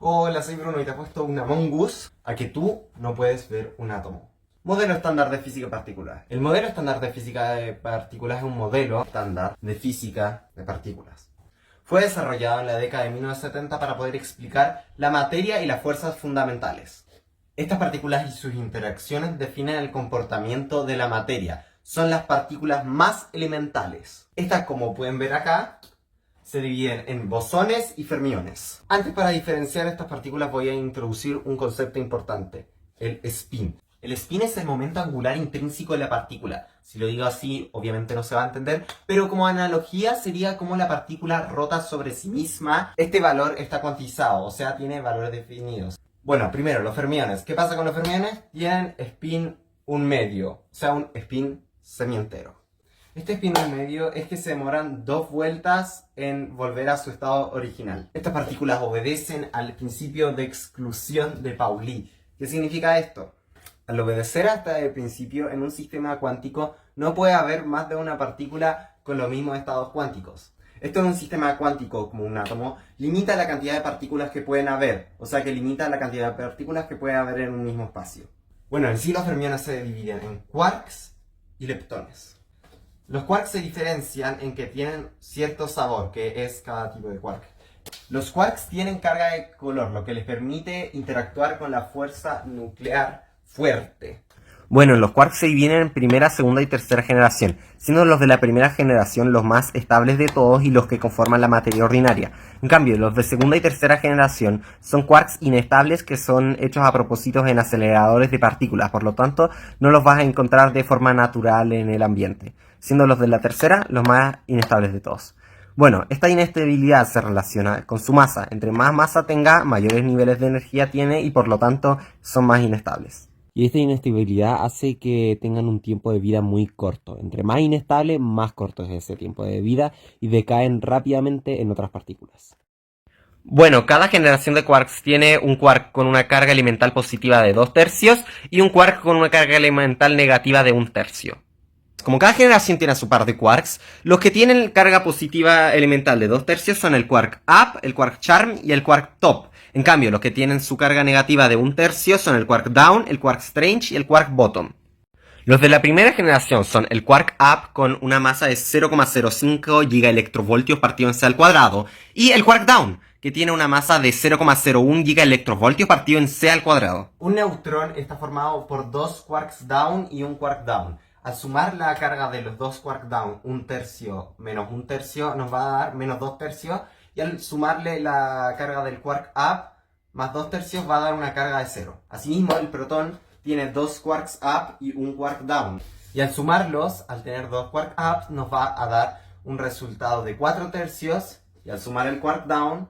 Hola, soy Bruno y te he puesto un Among Us a que tú no puedes ver un átomo. Modelo estándar de física particular. El modelo estándar de física de partículas es un modelo estándar de física de partículas. Fue desarrollado en la década de 1970 para poder explicar la materia y las fuerzas fundamentales. Estas partículas y sus interacciones definen el comportamiento de la materia. Son las partículas más elementales. Estas, como pueden ver acá, se dividen en bosones y fermiones. Antes, para diferenciar estas partículas, voy a introducir un concepto importante: el spin. El spin es el momento angular intrínseco de la partícula. Si lo digo así, obviamente no se va a entender, pero como analogía sería como la partícula rota sobre sí misma. Este valor está cuantizado, o sea, tiene valores definidos. Bueno, primero, los fermiones. ¿Qué pasa con los fermiones? Tienen spin un medio, o sea, un spin semientero. Este spin en medio es que se demoran 2 vueltas en volver a su estado original. Estas partículas obedecen al principio de exclusión de Pauli. ¿Qué significa esto? Al obedecer a este principio, en un sistema cuántico no puede haber más de una partícula con los mismos estados cuánticos. Esto en un sistema cuántico, como un átomo, limita la cantidad de partículas que pueden haber. O sea que limita la cantidad de partículas que puede haber en un mismo espacio. Bueno, en sí los fermiones se dividen en quarks y leptones. Los quarks se diferencian en que tienen cierto sabor, que es cada tipo de quark. Los quarks tienen carga de color, lo que les permite interactuar con la fuerza nuclear fuerte. Bueno, los quarks se dividen en primera, segunda y tercera generación, siendo los de la primera generación los más estables de todos y los que conforman la materia ordinaria. En cambio, los de segunda y tercera generación son quarks inestables que son hechos a propósito en aceleradores de partículas, por lo tanto no los vas a encontrar de forma natural en el ambiente, siendo los de la tercera los más inestables de todos. Bueno, esta inestabilidad se relaciona con su masa. Entre más masa tenga, mayores niveles de energía tiene y por lo tanto son más inestables. Y esta inestabilidad hace que tengan un tiempo de vida muy corto. Entre más inestable, más corto es ese tiempo de vida y decaen rápidamente en otras partículas. Bueno, cada generación de quarks tiene un quark con una carga elemental positiva de 2/3 y un quark con una carga elemental negativa de 1/3. Como cada generación tiene a su par de quarks, los que tienen carga positiva elemental de 2/3 son el quark up, el quark charm y el quark top. En cambio, los que tienen su carga negativa de 1/3 son el quark down, el quark strange y el quark bottom. Los de la primera generación son el quark up con una masa de 0,05 gigaelectrovoltios partido en C al cuadrado y el quark down, que tiene una masa de 0,01 gigaelectrovoltios partido en C al cuadrado. Un neutrón está formado por 2 quarks down y un quark down. Al sumar la carga de los 2 quark down, 1/3 menos 1/3 nos va a dar menos 2/3. Y al sumarle la carga del quark up más 2/3 va a dar una carga de 0. Asimismo, el protón tiene 2 quarks up y un quark down. Y al sumarlos, al tener 2 quark up, nos va a dar un resultado de 4/3. Y al sumar el quark down,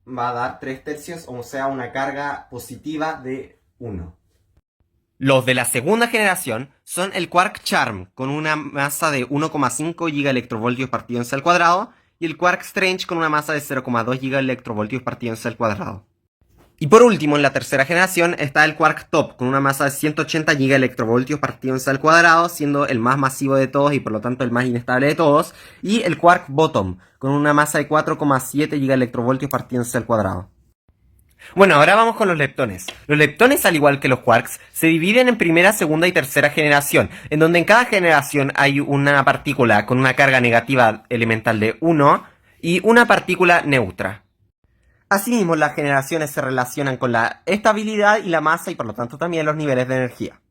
va a dar 3/3, o sea, una carga positiva de 1. Los de la segunda generación son el quark charm, con una masa de 1,5 gigaelectrovoltios partido en C al cuadrado, y el quark strange con una masa de 0,2 gigaelectrovoltios partido en C al cuadrado. Y por último, en la tercera generación está el quark top, con una masa de 180 gigaelectrovoltios partido en C al cuadrado, siendo el más masivo de todos y por lo tanto el más inestable de todos, y el quark bottom, con una masa de 4,7 gigaelectrovoltios partido en C al cuadrado. Bueno, ahora vamos con los leptones. Los leptones, al igual que los quarks, se dividen en primera, segunda y tercera generación, en donde en cada generación hay una partícula con una carga negativa elemental de 1 y una partícula neutra. Asimismo, las generaciones se relacionan con la estabilidad y la masa y por lo tanto también los niveles de energía.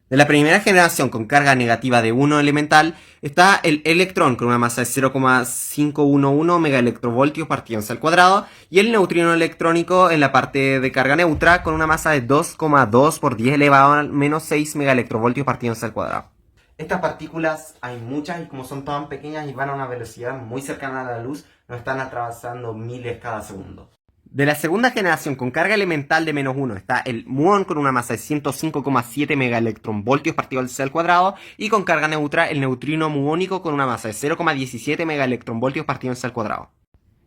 De la primera generación con carga negativa de 1 elemental está el electrón con una masa de 0,511 megaelectrovoltios partido en C al cuadrado y el neutrino electrónico en la parte de carga neutra con una masa de 2,2 por 10 elevado a menos 6 megaelectrovoltios partido en C al cuadrado. Estas partículas hay muchas y como son tan pequeñas y van a una velocidad muy cercana a la luz, nos están atravesando miles cada segundo. De la segunda generación con carga elemental de menos 1 está el muón con una masa de 105,7 megaelectronvoltios partido al C al cuadrado y con carga neutra el neutrino muónico con una masa de 0,17 megaelectronvoltios partido en C al cuadrado.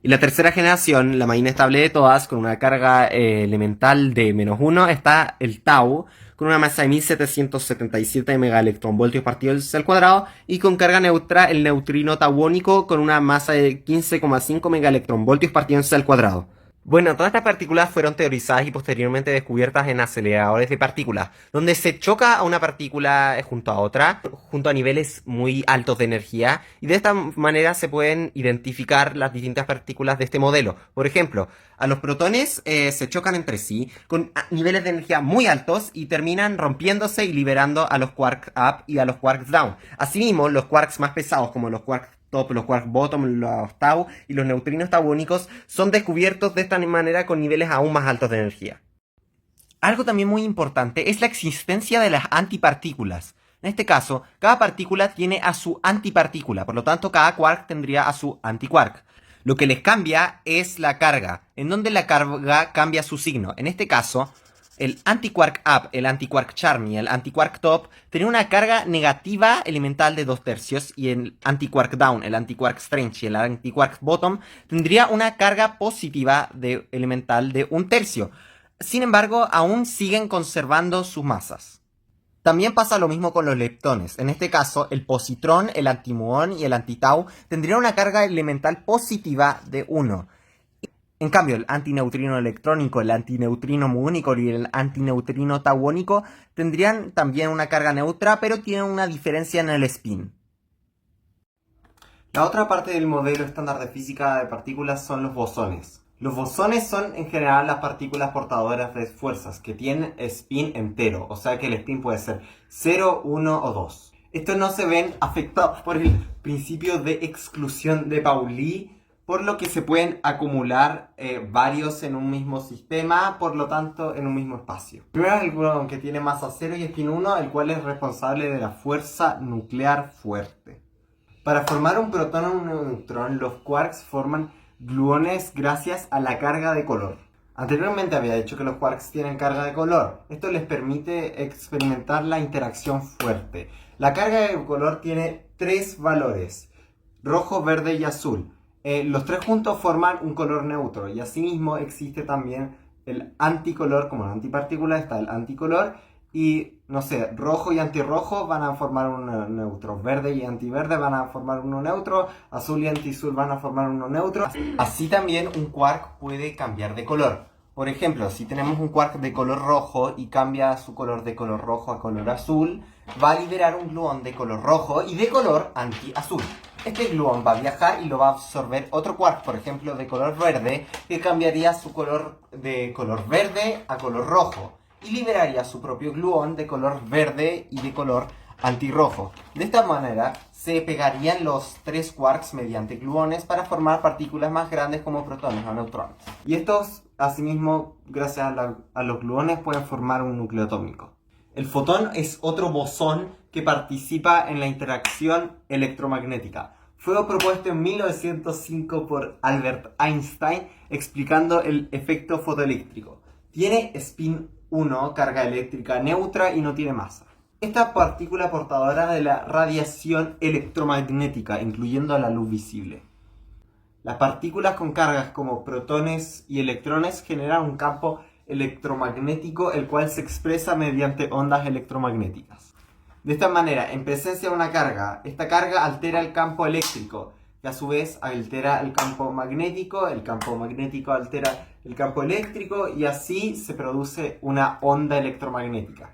Y la tercera generación, la más inestable de todas, con una carga elemental de menos 1, está el tau con una masa de 1777 megaelectronvoltios partido al C al cuadrado y con carga neutra el neutrino tauónico con una masa de 15,5 megaelectronvoltios partido en C al cuadrado. Bueno, todas estas partículas fueron teorizadas y posteriormente descubiertas en aceleradores de partículas, donde se choca a una partícula junto a otra, junto a niveles muy altos de energía, y de esta manera se pueden identificar las distintas partículas de este modelo. Por ejemplo, a los protones se chocan entre sí con niveles de energía muy altos y terminan rompiéndose y liberando a los quarks up y a los quarks down. Asimismo, los quarks más pesados, como los quarks top, los quark bottom, los tau y los neutrinos tauónicos son descubiertos de esta manera con niveles aún más altos de energía. Algo también muy importante es la existencia de las antipartículas. En este caso, cada partícula tiene a su antipartícula, por lo tanto cada quark tendría a su antiquark. Lo que les cambia es la carga, en donde la carga cambia su signo. En este caso, el antiquark up, el antiquark charm y el antiquark top tenían una carga negativa elemental de 2/3 y el antiquark down, el antiquark strange y el antiquark bottom tendría una carga positiva de elemental de 1/3. Sin embargo, aún siguen conservando sus masas. También pasa lo mismo con los leptones. En este caso, el positrón, el antimuón y el antitau tendrían una carga elemental positiva de 1. En cambio, el antineutrino electrónico, el antineutrino muónico y el antineutrino tauónico tendrían también una carga neutra, pero tienen una diferencia en el spin. La otra parte del modelo estándar de física de partículas son los bosones. Los bosones son en general las partículas portadoras de fuerzas que tienen spin entero, o sea que el spin puede ser 0, 1 o 2. Estos no se ven afectados por el principio de exclusión de Pauli, por lo que se pueden acumular varios en un mismo sistema, por lo tanto en un mismo espacio. Primero es el gluón que tiene masa 0 y spin 1, el cual es responsable de la fuerza nuclear fuerte. Para formar un protón o un neutrón, los quarks forman gluones gracias a la carga de color. Anteriormente había dicho que los quarks tienen carga de color. Esto les permite experimentar la interacción fuerte. La carga de color tiene 3 valores: rojo, verde y azul. Los 3 juntos forman un color neutro y asimismo existe también el anticolor. Como la antipartícula está el anticolor y, no sé, rojo y antirrojo van a formar un neutro, verde y antiverde van a formar uno neutro, azul y antiazul van a formar uno neutro. Así también un quark puede cambiar de color. Por ejemplo, si tenemos un quark de color rojo y cambia su color de color rojo a color azul, va a liberar un gluón de color rojo y de color antiazul. Este gluón va a viajar y lo va a absorber otro quark, por ejemplo, de color verde, que cambiaría su color de color verde a color rojo y liberaría su propio gluón de color verde y de color antirrojo. De esta manera se pegarían los 3 quarks mediante gluones para formar partículas más grandes como protones o neutrones. Y estos, asimismo, gracias a los gluones, pueden formar un núcleo atómico. El fotón es otro bosón que participa en la interacción electromagnética. Fue propuesto en 1905 por Albert Einstein explicando el efecto fotoeléctrico. Tiene spin 1, carga eléctrica neutra y no tiene masa. Esta partícula portadora de la radiación electromagnética, incluyendo la luz visible. Las partículas con cargas como protones y electrones generan un campo electromagnético, el cual se expresa mediante ondas electromagnéticas. De esta manera, en presencia de una carga, esta carga altera el campo eléctrico, que a su vez altera el campo magnético altera el campo eléctrico y así se produce una onda electromagnética.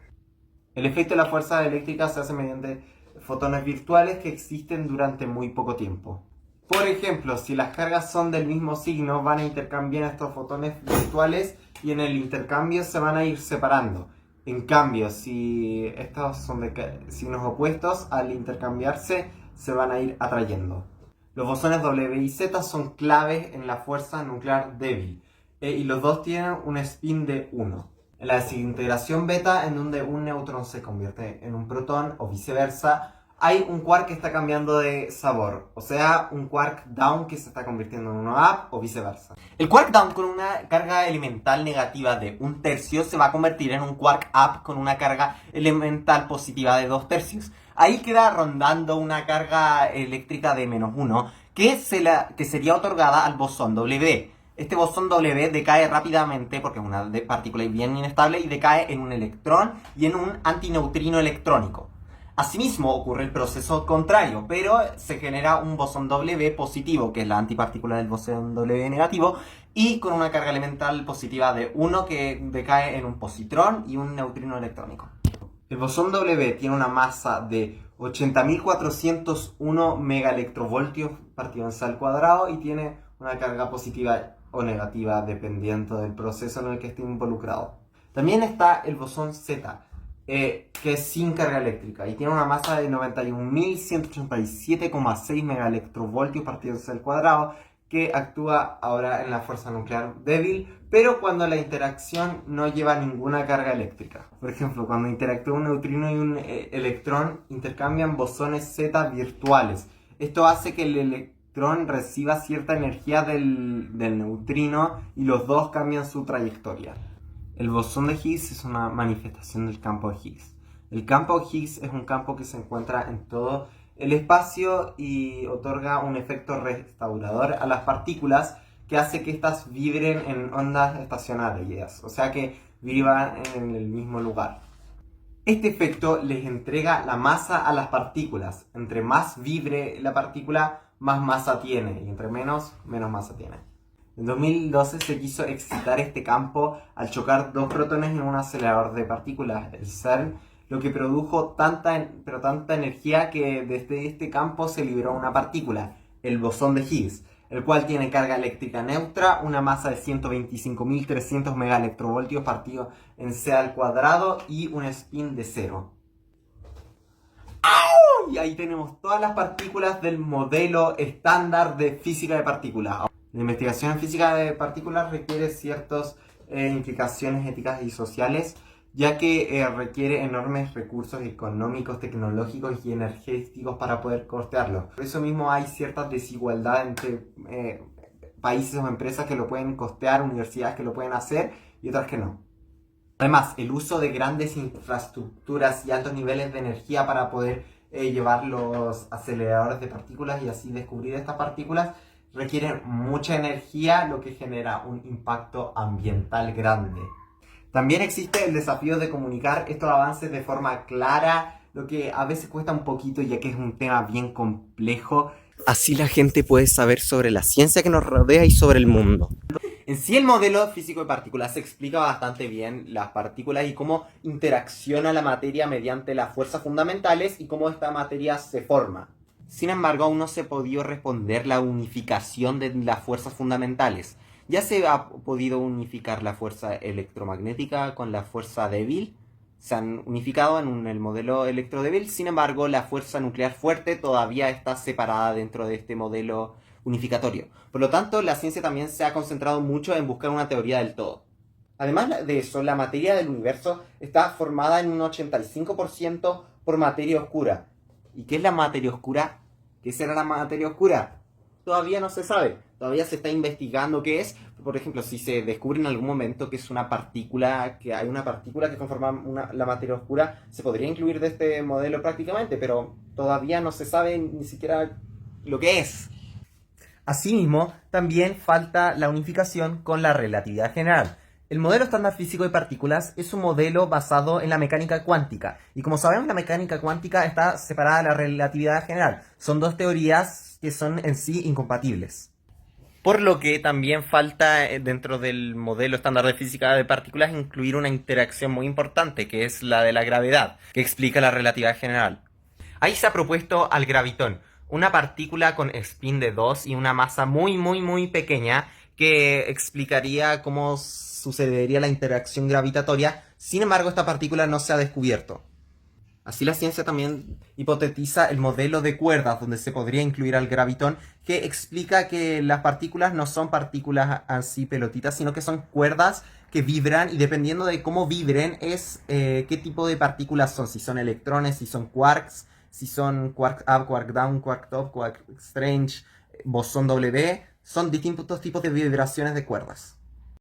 El efecto de la fuerza eléctrica se hace mediante fotones virtuales que existen durante muy poco tiempo. Por ejemplo, si las cargas son del mismo signo, van a intercambiar estos fotones virtuales y en el intercambio se van a ir separando. En cambio, si estos son de signos opuestos, al intercambiarse se van a ir atrayendo. Los bosones W y Z son claves en la fuerza nuclear débil y los dos tienen un spin de 1. En la desintegración beta, en donde un neutrón se convierte en un protón o viceversa, hay un quark que está cambiando de sabor, o sea, un quark down que se está convirtiendo en uno up o viceversa. El quark down con una carga elemental negativa de 1/3 se va a convertir en un quark up con una carga elemental positiva de 2/3. Ahí queda rondando una carga eléctrica de -1 que sería otorgada al bosón W. Este bosón W decae rápidamente porque es una partícula bien inestable y decae en un electrón y en un antineutrino electrónico. Asimismo ocurre el proceso contrario, pero se genera un bosón W positivo, que es la antipartícula del bosón W negativo, y con una carga elemental positiva de 1 que decae en un positrón y un neutrino electrónico. El bosón W tiene una masa de 80.401 megaelectrovoltios partido en C al cuadrado y tiene una carga positiva o negativa dependiendo del proceso en el que esté involucrado. También está el bosón Z, que es sin carga eléctrica y tiene una masa de 91.187,6 megaelectrovoltios partido en C al cuadrado, que actúa ahora en la fuerza nuclear débil, pero cuando la interacción no lleva ninguna carga eléctrica. Por ejemplo, cuando interactúa un neutrino y un electrón, intercambian bosones Z virtuales. Esto hace que el electrón reciba cierta energía del neutrino y los dos cambian su trayectoria. El bosón de Higgs es una manifestación del campo de Higgs. El campo de Higgs es un campo que se encuentra en todo el espacio y otorga un efecto restaurador a las partículas que hace que éstas vibren en ondas estacionarias, o sea que vivan en el mismo lugar. Este efecto les entrega la masa a las partículas. Entre más vibre la partícula, más masa tiene, y entre menos masa tiene. En 2012 se quiso excitar este campo al chocar dos protones en un acelerador de partículas, el CERN, lo que produjo tanta energía que desde este campo se liberó una partícula, el bosón de Higgs, el cual tiene carga eléctrica neutra, una masa de 125.300 megaelectrovoltios partido en C al cuadrado y un spin de 0. ¡Au! Y ahí tenemos todas las partículas del modelo estándar de física de partículas. La investigación en física de partículas requiere ciertas implicaciones éticas y sociales, ya que requiere enormes recursos económicos, tecnológicos y energéticos para poder costearlo. Por eso mismo hay cierta desigualdad entre países o empresas que lo pueden costear, universidades que lo pueden hacer y otras que no. Además, el uso de grandes infraestructuras y altos niveles de energía para poder llevar los aceleradores de partículas y así descubrir estas partículas requieren mucha energía, lo que genera un impacto ambiental grande. También existe el desafío de comunicar estos avances de forma clara, lo que a veces cuesta un poquito ya que es un tema bien complejo. Así la gente puede saber sobre la ciencia que nos rodea y sobre el mundo. En sí el modelo físico de partículas explica bastante bien las partículas y cómo interacciona la materia mediante las fuerzas fundamentales y cómo esta materia se forma. Sin embargo, aún no se ha podido responder la unificación de las fuerzas fundamentales. Ya se ha podido unificar la fuerza electromagnética con la fuerza débil. Se han unificado en el modelo electrodébil. Sin embargo, la fuerza nuclear fuerte todavía está separada dentro de este modelo unificatorio. Por lo tanto, la ciencia también se ha concentrado mucho en buscar una teoría del todo. Además de eso, la materia del universo está formada en un 85% por materia oscura. ¿Y qué es la materia oscura? ¿Qué será la materia oscura? Todavía no se sabe. Todavía se está investigando qué es. Por ejemplo, si se descubre en algún momento que es una partícula, que hay una partícula que conforma la materia oscura, se podría incluir de este modelo prácticamente, pero todavía no se sabe ni siquiera lo que es. Asimismo, también falta la unificación con la relatividad general. El modelo estándar físico de partículas es un modelo basado en la mecánica cuántica. Y como sabemos, la mecánica cuántica está separada de la relatividad general. Son dos teorías que son en sí incompatibles. Por lo que también falta dentro del modelo estándar de física de partículas incluir una interacción muy importante, que es la de la gravedad, que explica la relatividad general. Ahí se ha propuesto al gravitón, una partícula con spin de 2 y una masa muy pequeña que explicaría cómo sucedería la interacción gravitatoria. Sin embargo, esta partícula no se ha descubierto. Así la ciencia también hipotetiza el modelo de cuerdas, donde se podría incluir al gravitón, que explica que las partículas no son partículas así pelotitas, sino que son cuerdas que vibran, y dependiendo de cómo vibren es qué tipo de partículas son, si son electrones, si son quarks, si son quark up, quark down, quark top, quark strange, bosón W, son distintos tipos de vibraciones de cuerdas.